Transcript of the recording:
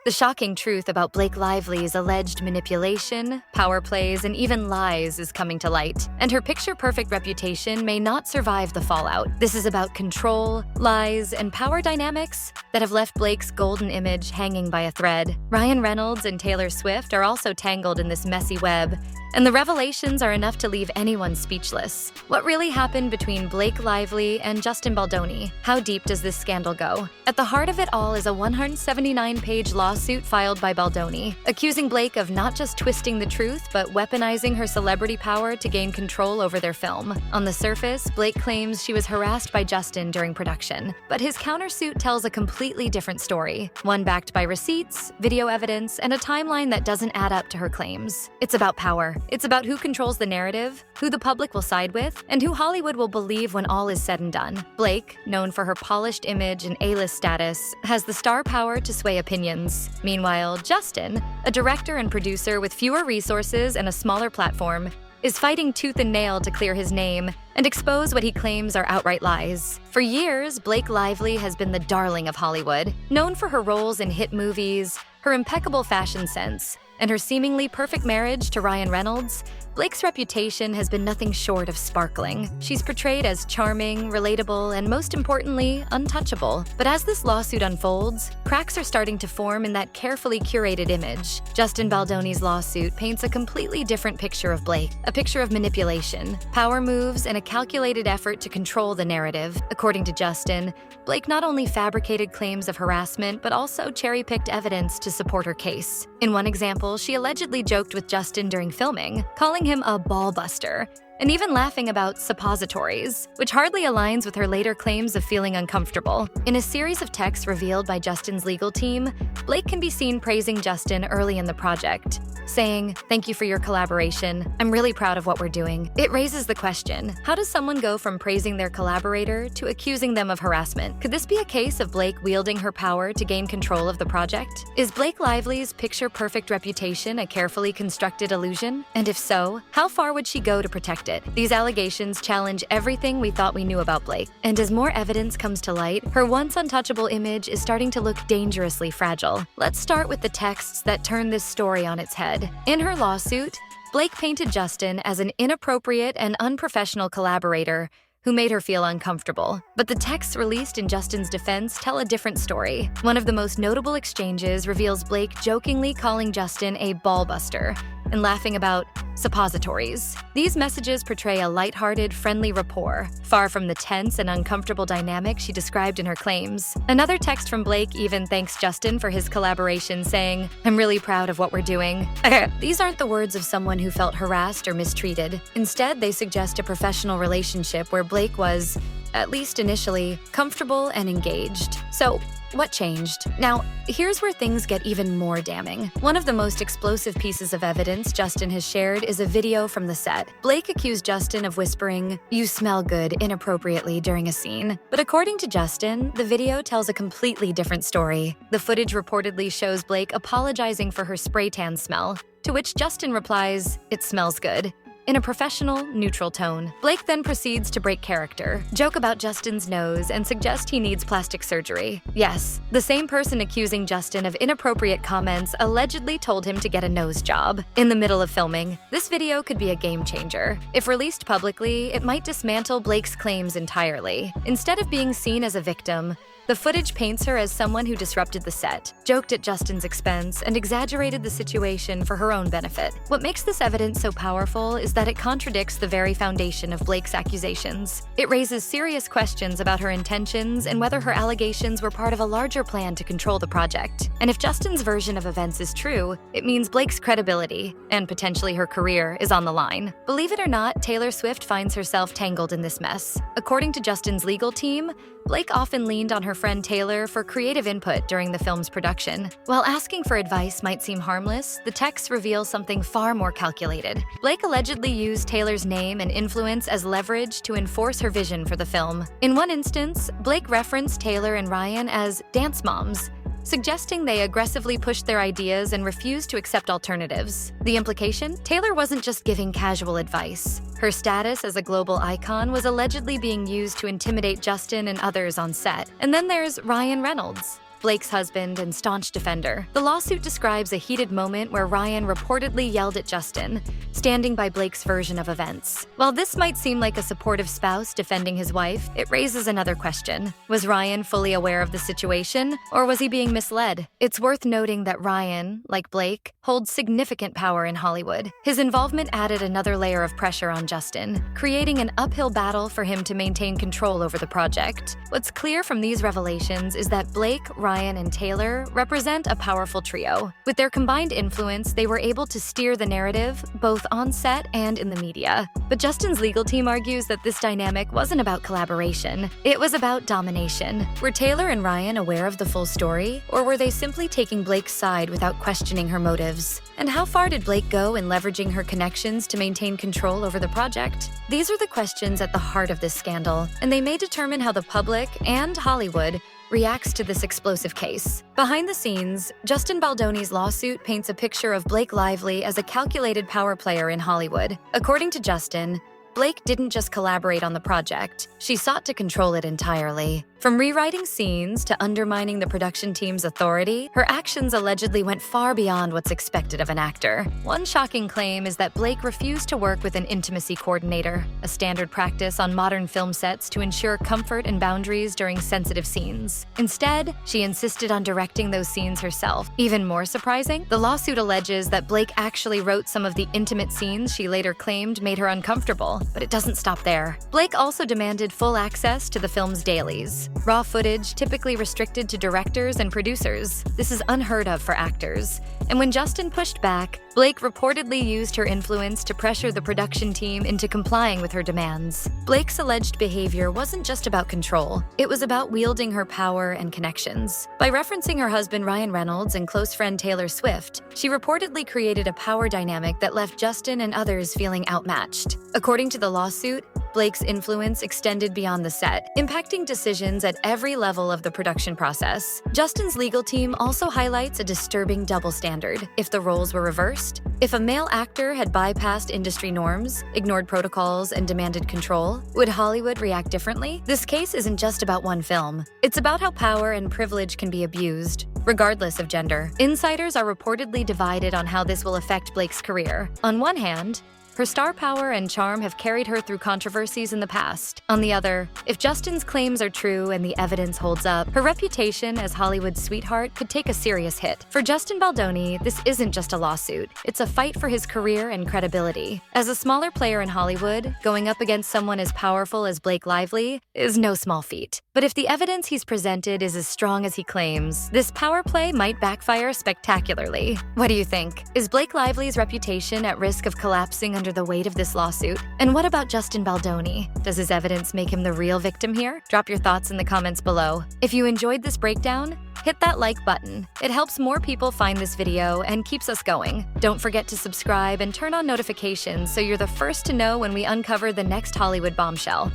The shocking truth about Blake Lively's alleged manipulation, power plays, and even lies is coming to light, and her picture-perfect reputation may not survive the fallout. This is about control, lies, and power dynamics that have left Blake's golden image hanging by a thread. Ryan Reynolds and Taylor Swift are also tangled in this messy web, and the revelations are enough to leave anyone speechless. What really happened between Blake Lively and Justin Baldoni? How deep does this scandal go? At the heart of it all is a 179-page lawsuit filed by Baldoni, accusing Blake of not just twisting the truth, but weaponizing her celebrity power to gain control over their film. On the surface, Blake claims she was harassed by Justin during production, but his countersuit tells a completely different story, one backed by receipts, video evidence, and a timeline that doesn't add up to her claims. It's about power. It's about who controls the narrative, who the public will side with, and who Hollywood will believe when all is said and done. Blake, known for her polished image and A-list status, has the star power to sway opinions. Meanwhile, Justin, a director and producer with fewer resources and a smaller platform, is fighting tooth and nail to clear his name and expose what he claims are outright lies. For years, Blake Lively has been the darling of Hollywood, known for her roles in hit movies, her impeccable fashion sense, and her seemingly perfect marriage to Ryan Reynolds. Blake's reputation has been nothing short of sparkling. She's portrayed as charming, relatable, and most importantly, untouchable. But as this lawsuit unfolds, cracks are starting to form in that carefully curated image. Justin Baldoni's lawsuit paints a completely different picture of Blake, a picture of manipulation, power moves, and a calculated effort to control the narrative. According to Justin, Blake not only fabricated claims of harassment, but also cherry-picked evidence to support her case. In one example, she allegedly joked with Justin during filming, calling him a ball buster, and even laughing about suppositories, which hardly aligns with her later claims of feeling uncomfortable. In a series of texts revealed by Justin's legal team, Blake can be seen praising Justin early in the project, saying, "Thank you for your collaboration. I'm really proud of what we're doing." It raises the question, how does someone go from praising their collaborator to accusing them of harassment? Could this be a case of Blake wielding her power to gain control of the project? Is Blake Lively's picture-perfect reputation a carefully constructed illusion? And if so, how far would she go to protect it? These allegations challenge everything we thought we knew about Blake. And as more evidence comes to light, her once untouchable image is starting to look dangerously fragile. Let's start with the texts that turn this story on its head. In her lawsuit, Blake painted Justin as an inappropriate and unprofessional collaborator who made her feel uncomfortable. But the texts released in Justin's defense tell a different story. One of the most notable exchanges reveals Blake jokingly calling Justin a ball buster and laughing about suppositories. These messages portray a lighthearted, friendly rapport, far from the tense and uncomfortable dynamic she described in her claims. Another text from Blake even thanks Justin for his collaboration, saying, "I'm really proud of what we're doing." These aren't the words of someone who felt harassed or mistreated. Instead, they suggest a professional relationship where Blake was, at least initially, comfortable and engaged. So, what changed? Now, here's where things get even more damning. One of the most explosive pieces of evidence Justin has shared is a video from the set. Blake accused Justin of whispering, "You smell good," inappropriately during a scene. But according to Justin, the video tells a completely different story. The footage reportedly shows Blake apologizing for her spray tan smell, to which Justin replies, "It smells good," in a professional, neutral tone. Blake then proceeds to break character, joke about Justin's nose, and suggest he needs plastic surgery. Yes, the same person accusing Justin of inappropriate comments allegedly told him to get a nose job in the middle of filming. This video could be a game changer. If released publicly, it might dismantle Blake's claims entirely. Instead of being seen as a victim, the footage paints her as someone who disrupted the set, joked at Justin's expense, and exaggerated the situation for her own benefit. What makes this evidence so powerful is that it contradicts the very foundation of Blake's accusations. It raises serious questions about her intentions and whether her allegations were part of a larger plan to control the project. And if Justin's version of events is true, it means Blake's credibility, and potentially her career, is on the line. Believe it or not, Taylor Swift finds herself tangled in this mess. According to Justin's legal team, Blake often leaned on her friend Taylor for creative input during the film's production. While asking for advice might seem harmless, the texts reveal something far more calculated. Blake allegedly used Taylor's name and influence as leverage to enforce her vision for the film. In one instance, Blake referenced Taylor and Ryan as dance moms, suggesting they aggressively pushed their ideas and refused to accept alternatives. The implication? Taylor wasn't just giving casual advice. Her status as a global icon was allegedly being used to intimidate Justin and others on set. And then there's Ryan Reynolds. Blake's husband and staunch defender. The lawsuit describes a heated moment where Ryan reportedly yelled at Justin, standing by Blake's version of events. While this might seem like a supportive spouse defending his wife, it raises another question. Was Ryan fully aware of the situation, or was he being misled? It's worth noting that Ryan, like Blake, holds significant power in Hollywood. His involvement added another layer of pressure on Justin, creating an uphill battle for him to maintain control over the project. What's clear from these revelations is that Blake, Ryan, and Taylor represent a powerful trio. With their combined influence, they were able to steer the narrative, both on set and in the media. But Justin's legal team argues that this dynamic wasn't about collaboration. It was about domination. Were Taylor and Ryan aware of the full story, or were they simply taking Blake's side without questioning her motives? And how far did Blake go in leveraging her connections to maintain control over the project? These are the questions at the heart of this scandal, and they may determine how the public and Hollywood reacts to this explosive case. Behind the scenes, Justin Baldoni's lawsuit paints a picture of Blake Lively as a calculated power player in Hollywood. According to Justin, Blake didn't just collaborate on the project, she sought to control it entirely. From rewriting scenes to undermining the production team's authority, her actions allegedly went far beyond what's expected of an actor. One shocking claim is that Blake refused to work with an intimacy coordinator, a standard practice on modern film sets to ensure comfort and boundaries during sensitive scenes. Instead, she insisted on directing those scenes herself. Even more surprising, the lawsuit alleges that Blake actually wrote some of the intimate scenes she later claimed made her uncomfortable. But it doesn't stop there. Blake also demanded full access to the film's dailies, raw footage typically restricted to directors and producers. This is unheard of for actors. And when Justin pushed back, Blake reportedly used her influence to pressure the production team into complying with her demands. Blake's alleged behavior wasn't just about control, it was about wielding her power and connections. By referencing her husband Ryan Reynolds and close friend Taylor Swift, she reportedly created a power dynamic that left Justin and others feeling outmatched. According to the lawsuit, Blake's influence extended beyond the set, impacting decisions at every level of the production process. Justin's legal team also highlights a disturbing double standard. If the roles were reversed, if a male actor had bypassed industry norms, ignored protocols, and demanded control, would Hollywood react differently? This case isn't just about one film. It's about how power and privilege can be abused, regardless of gender. Insiders are reportedly divided on how this will affect Blake's career. On one hand, her star power and charm have carried her through controversies in the past. On the other, if Justin's claims are true and the evidence holds up, her reputation as Hollywood's sweetheart could take a serious hit. For Justin Baldoni, this isn't just a lawsuit. It's a fight for his career and credibility. As a smaller player in Hollywood, going up against someone as powerful as Blake Lively is no small feat. But if the evidence he's presented is as strong as he claims, this power play might backfire spectacularly. What do you think? Is Blake Lively's reputation at risk of collapsing under the weight of this lawsuit? And what about Justin Baldoni? Does his evidence make him the real victim here? Drop your thoughts in the comments below. If you enjoyed this breakdown, hit that like button. It helps more people find this video and keeps us going. Don't forget to subscribe and turn on notifications so you're the first to know when we uncover the next Hollywood bombshell.